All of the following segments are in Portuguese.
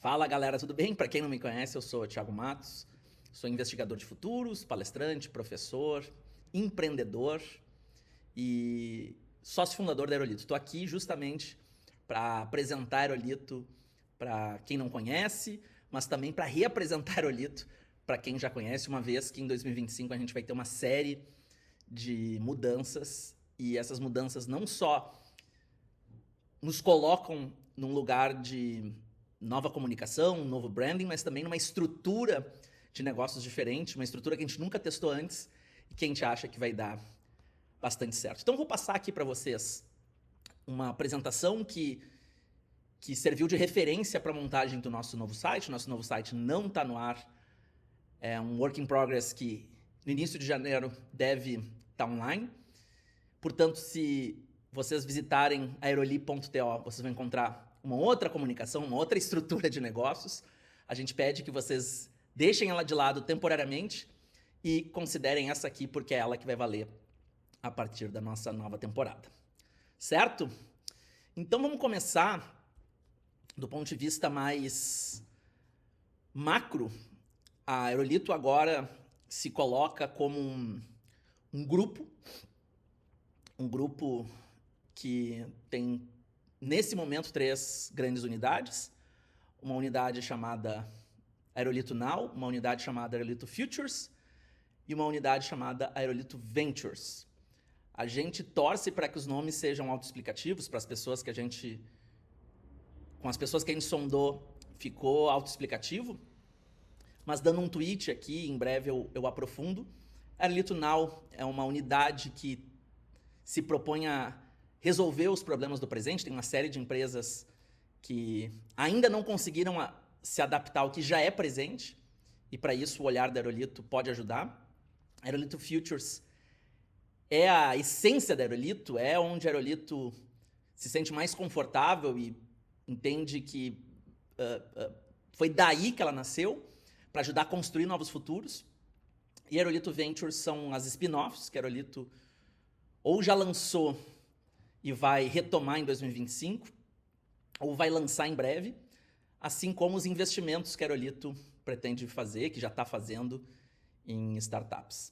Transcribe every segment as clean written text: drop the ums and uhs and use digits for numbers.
Fala galera, tudo bem? Para quem não me conhece, eu sou o Thiago Matos, sou investigador de futuros, palestrante, professor, empreendedor e sócio fundador da Aerolito. Estou aqui justamente para apresentar a Aerolito para quem não conhece, mas também para reapresentar a Aerolito para quem já conhece, uma vez que em 2025 a gente vai ter uma série de mudanças e essas mudanças não só nos colocam num lugar de nova comunicação, um novo branding, mas também numa estrutura de negócios diferente, uma estrutura que a gente nunca testou antes e que a gente acha que vai dar bastante certo. Então, vou passar aqui para vocês uma apresentação que serviu de referência para a montagem do nosso novo site. Nosso novo site não está no ar, é um work in progress que no início de janeiro deve estar online. Portanto, se vocês visitarem aeroli.to, vocês vão encontrar uma outra comunicação, uma outra estrutura de negócios. A gente pede que vocês deixem ela de lado temporariamente e considerem essa aqui porque é ela que vai valer a partir da nossa nova temporada. Certo? Então vamos começar do ponto de vista mais macro. A Aerolito agora se coloca como um grupo que tem, nesse momento, 3 grandes unidades. Uma unidade chamada Aerolito Now, uma unidade chamada Aerolito Futures e uma unidade chamada Aerolito Ventures. A gente torce para que os nomes sejam autoexplicativos, para as pessoas que a gente... Com as pessoas que a gente sondou, ficou autoexplicativo. Mas dando um tweet aqui, em breve eu aprofundo. Aerolito Now é uma unidade que se propõe a resolver os problemas do presente. Tem uma série de empresas que ainda não conseguiram se adaptar ao que já é presente, e para isso o olhar da Aerolito pode ajudar. A Aerolito Futures é a essência da Aerolito, é onde a Aerolito se sente mais confortável e entende que foi daí que ela nasceu, para ajudar a construir novos futuros. E a Aerolito Ventures são as spin-offs que a Aerolito ou já lançou e vai retomar em 2025, ou vai lançar em breve, assim como os investimentos que a Aerolito pretende fazer, que já está fazendo em startups.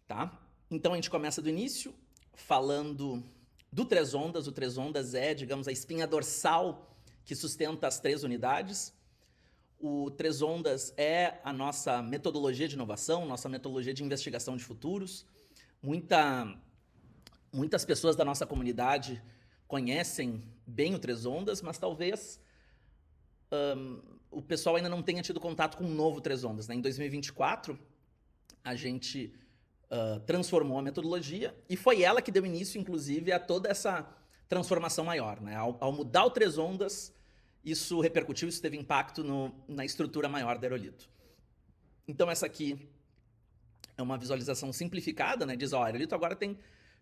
Tá? Então a gente começa do início, falando do Três Ondas. O Três Ondas é, digamos, a espinha dorsal que sustenta as 3 unidades. O Três Ondas é a nossa metodologia de inovação, nossa metodologia de investigação de futuros. Muitas pessoas da nossa comunidade conhecem bem o Três Ondas, mas talvez o pessoal ainda não tenha tido contato com o novo Três Ondas, né? Em 2024, a gente transformou a metodologia e foi ela que deu início, inclusive, a toda essa transformação maior, né? Ao mudar o Três Ondas, isso repercutiu, isso teve impacto na estrutura maior da Aerolito. Então essa aqui é uma visualização simplificada, né? Diz, ó, a Aerolito agora tem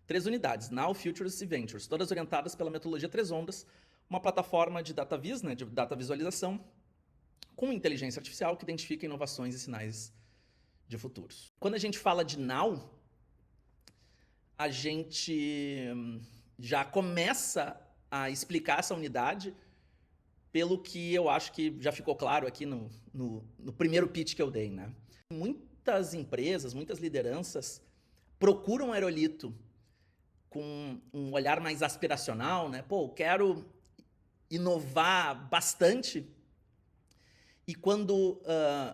3 unidades, Now, Futures e Ventures, todas orientadas pela metodologia Três Ondas, uma plataforma de data vis, né, de data visualização, com inteligência artificial que identifica inovações e sinais de futuros. Quando a gente fala de Now, a gente já começa a explicar essa unidade pelo que eu acho que já ficou claro aqui no primeiro pitch que eu dei, né? Muitas empresas, muitas lideranças procuram a Aerolito com um olhar mais aspiracional, né? Pô, eu quero inovar bastante. E quando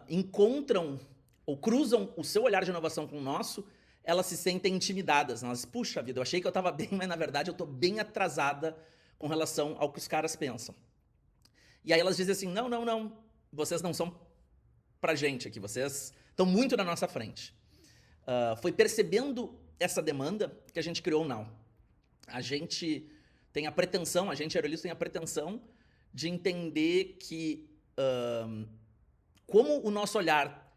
encontram ou cruzam o seu olhar de inovação com o nosso, elas se sentem intimidadas. Elas dizem, puxa vida, eu achei que eu estava bem, mas na verdade eu estou bem atrasada com relação ao que os caras pensam. E aí elas dizem assim, não, vocês não são pra gente aqui, vocês estão muito na nossa frente. Foi percebendo essa demanda que a gente criou o Now. A gente tem a pretensão, a gente, Aerolito, tem a pretensão de entender que como o nosso olhar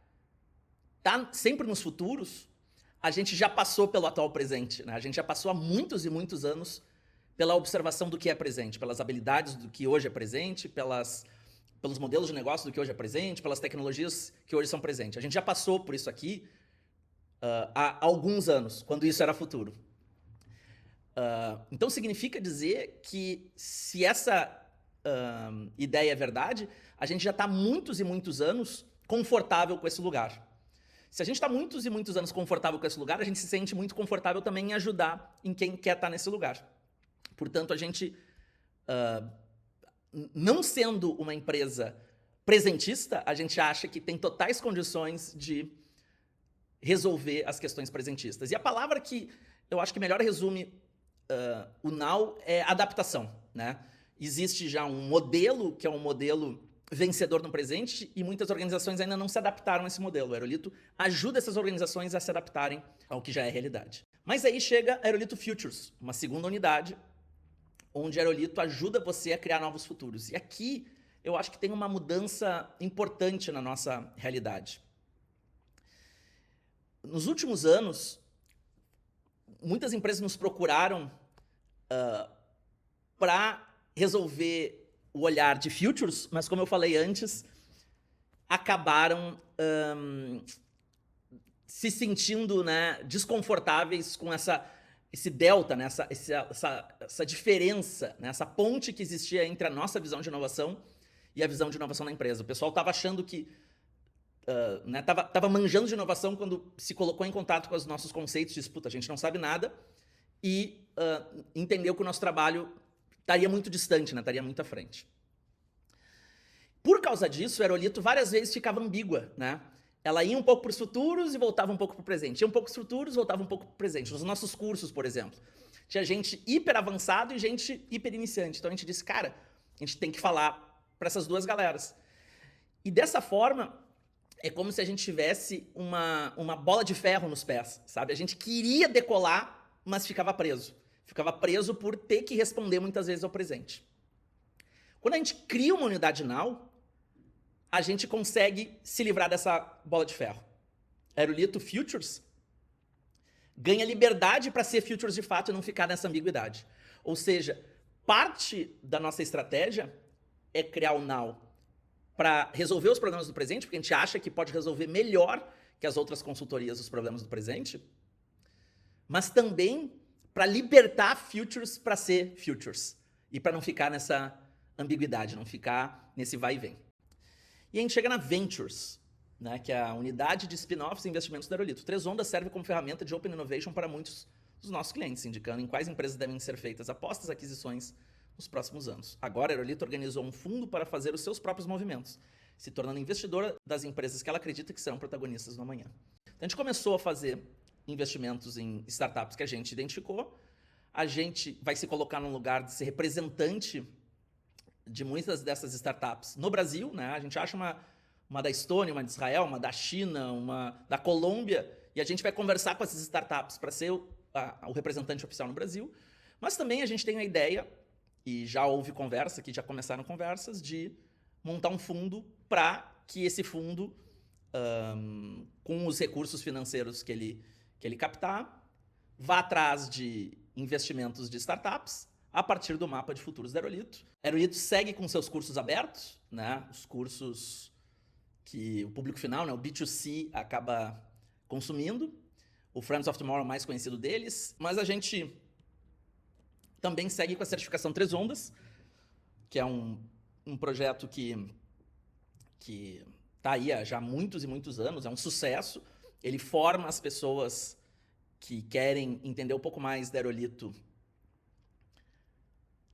está sempre nos futuros, a gente já passou pelo atual presente, né? A gente já passou há muitos e muitos anos pela observação do que é presente, pelas habilidades do que hoje é presente, pelos modelos de negócio do que hoje é presente, pelas tecnologias que hoje são presentes. A gente já passou por isso aqui há alguns anos, quando isso era futuro. Então significa dizer que se essa ideia é verdade, a gente já está há muitos e muitos anos confortável com esse lugar. Se a gente está muitos e muitos anos confortável com esse lugar, a gente se sente muito confortável também em ajudar em quem quer estar nesse lugar. Portanto, a gente, não sendo uma empresa presentista, a gente acha que tem totais condições de resolver as questões presentistas. E a palavra que eu acho que melhor resume o Now é adaptação, né? Existe já um modelo, que é um modelo vencedor no presente, e muitas organizações ainda não se adaptaram a esse modelo. O Aerolito ajuda essas organizações a se adaptarem ao que já é realidade. Mas aí chega a Aerolito Futures, uma segunda unidade, onde a Aerolito ajuda você a criar novos futuros. E aqui eu acho que tem uma mudança importante na nossa realidade. Nos últimos anos, muitas empresas nos procuraram para resolver o olhar de futures, mas como eu falei antes, acabaram se sentindo, né, desconfortáveis com esse delta, né, essa diferença, né, essa ponte que existia entre a nossa visão de inovação e a visão de inovação da empresa. O pessoal estava achando que tava manjando de inovação quando se colocou em contato com os nossos conceitos, disse, puta, a gente não sabe nada, e entendeu que o nosso trabalho estaria muito distante, né? Estaria muito à frente. Por causa disso, a Aerolito várias vezes ficava ambígua, né? Ela ia um pouco para os futuros e voltava um pouco para o presente. Ia um pouco para os futuros e voltava um pouco para o presente. Nos nossos cursos, por exemplo, tinha gente hiper avançado e gente hiper iniciante. Então a gente disse, cara, a gente tem que falar para essas duas galeras. E dessa forma, é como se a gente tivesse uma bola de ferro nos pés, sabe? A gente queria decolar, mas ficava preso. Ficava preso por ter que responder muitas vezes ao presente. Quando a gente cria uma unidade Now, a gente consegue se livrar dessa bola de ferro. Aerolito Futures ganha liberdade para ser Futures de fato e não ficar nessa ambiguidade. Ou seja, parte da nossa estratégia é criar o Now para resolver os problemas do presente, porque a gente acha que pode resolver melhor que as outras consultorias os problemas do presente, mas também para libertar Futures para ser Futures e para não ficar nessa ambiguidade, não ficar nesse vai e vem. E a gente chega na Ventures, né, que é a unidade de spin-offs e investimentos da Aerolito. Três Ondas serve como ferramenta de Open Innovation para muitos dos nossos clientes, indicando em quais empresas devem ser feitas apostas e aquisições nos próximos anos. Agora, a Aerolito organizou um fundo para fazer os seus próprios movimentos, se tornando investidora das empresas que ela acredita que serão protagonistas no amanhã. Então, a gente começou a fazer investimentos em startups que a gente identificou. A gente vai se colocar no lugar de ser representante de muitas dessas startups no Brasil, né? A gente acha uma da Estônia, uma de Israel, uma da China, uma da Colômbia, e a gente vai conversar com essas startups para ser o representante oficial no Brasil. Mas também a gente tem a ideia, e já houve conversa, que já começaram conversas, de montar um fundo para que esse fundo, com os recursos financeiros que ele captar, vá atrás de investimentos de startups a partir do mapa de futuros da Aerolito. A Aerolito segue com seus cursos abertos, né? Os cursos que o público final, né, o B2C, acaba consumindo. O Friends of Tomorrow é o mais conhecido deles, mas a gente também segue com a certificação Três Ondas, que é um projeto que está aí há já muitos e muitos anos, é um sucesso. Ele forma as pessoas que querem entender um pouco mais da Aerolito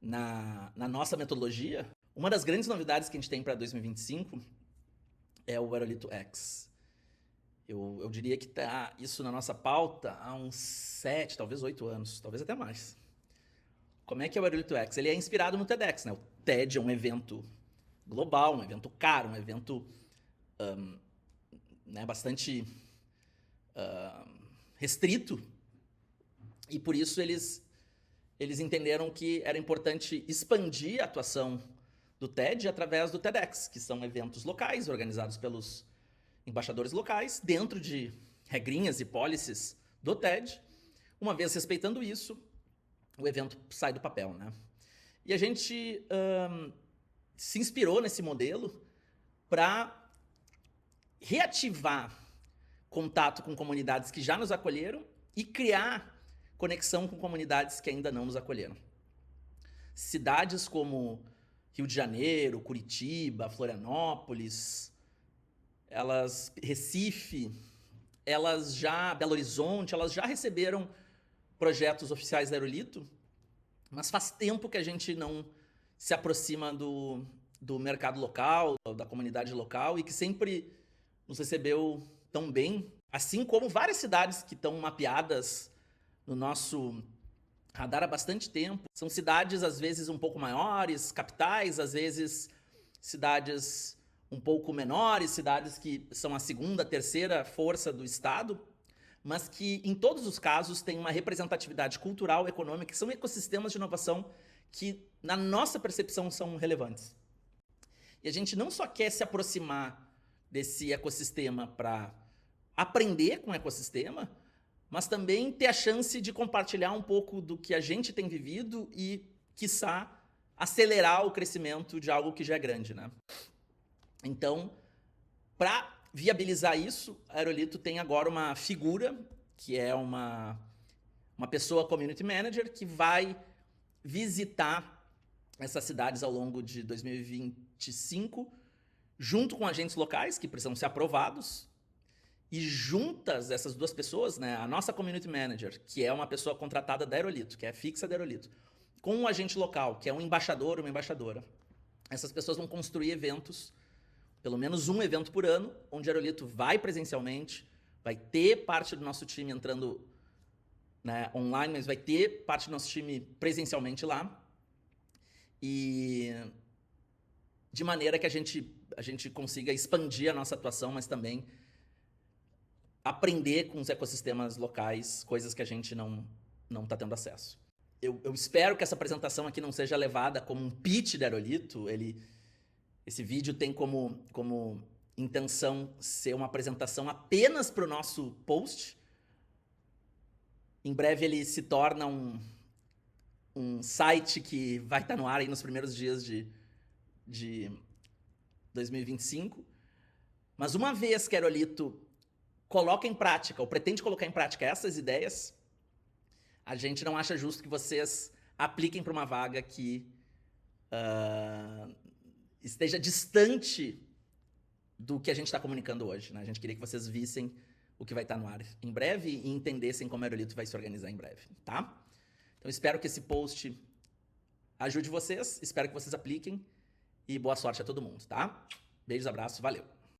na nossa metodologia. Uma das grandes novidades que a gente tem para 2025 é o Aerolito X. Eu diria que está isso na nossa pauta há uns 7, talvez 8 anos, talvez até mais. Como é que é o Aerolito X? Ele é inspirado no TEDx, né? O TED é um evento global, um evento caro, um evento né, bastante restrito, e por isso eles entenderam que era importante expandir a atuação do TED através do TEDx, que são eventos locais organizados pelos embaixadores locais, dentro de regrinhas e policies do TED. Uma vez respeitando isso, o evento sai do papel, né? E a gente se inspirou nesse modelo para reativar contato com comunidades que já nos acolheram e criar conexão com comunidades que ainda não nos acolheram. Cidades como Rio de Janeiro, Curitiba, Florianópolis, Recife, Belo Horizonte, elas já receberam projetos oficiais da Aerolito, mas faz tempo que a gente não se aproxima do mercado local, da comunidade local, e que sempre nos recebeu tão bem, assim como várias cidades que estão mapeadas no nosso radar há bastante tempo. São cidades, às vezes, um pouco maiores, capitais, às vezes cidades um pouco menores, cidades que são a segunda, terceira força do estado, mas que, em todos os casos, têm uma representatividade cultural, econômica, que são ecossistemas de inovação que, na nossa percepção, são relevantes. E a gente não só quer se aproximar desse ecossistema para aprender com o ecossistema, mas também ter a chance de compartilhar um pouco do que a gente tem vivido e, quiçá, acelerar o crescimento de algo que já é grande, né? Então, para viabilizar isso, a Aerolito tem agora uma figura, que é uma pessoa community manager, que vai visitar essas cidades ao longo de 2025, junto com agentes locais, que precisam ser aprovados, e juntas essas duas pessoas, né, a nossa community manager, que é uma pessoa contratada da Aerolito, que é fixa da Aerolito, com um agente local, que é um embaixador, uma embaixadora, essas pessoas vão construir eventos, pelo menos um evento por ano, onde a Aerolito vai presencialmente, vai ter parte do nosso time entrando, né, online, mas vai ter parte do nosso time presencialmente lá. E de maneira que a gente consiga expandir a nossa atuação, mas também aprender com os ecossistemas locais, coisas que a gente não está tendo acesso. Eu espero que essa apresentação aqui não seja levada como um pitch da Aerolito. Esse vídeo tem como intenção ser uma apresentação apenas para o nosso post. Em breve ele se torna um site que vai estar no ar aí nos primeiros dias de 2025. Mas uma vez que a Aerolito coloca em prática, ou pretende colocar em prática essas ideias, a gente não acha justo que vocês apliquem para uma vaga que esteja distante do que a gente está comunicando hoje, né? A gente queria que vocês vissem o que vai estar no ar em breve e entendessem como a Aerolito vai se organizar em breve, tá? Então, espero que esse post ajude vocês, espero que vocês apliquem e boa sorte a todo mundo, tá? Beijos, abraços, valeu!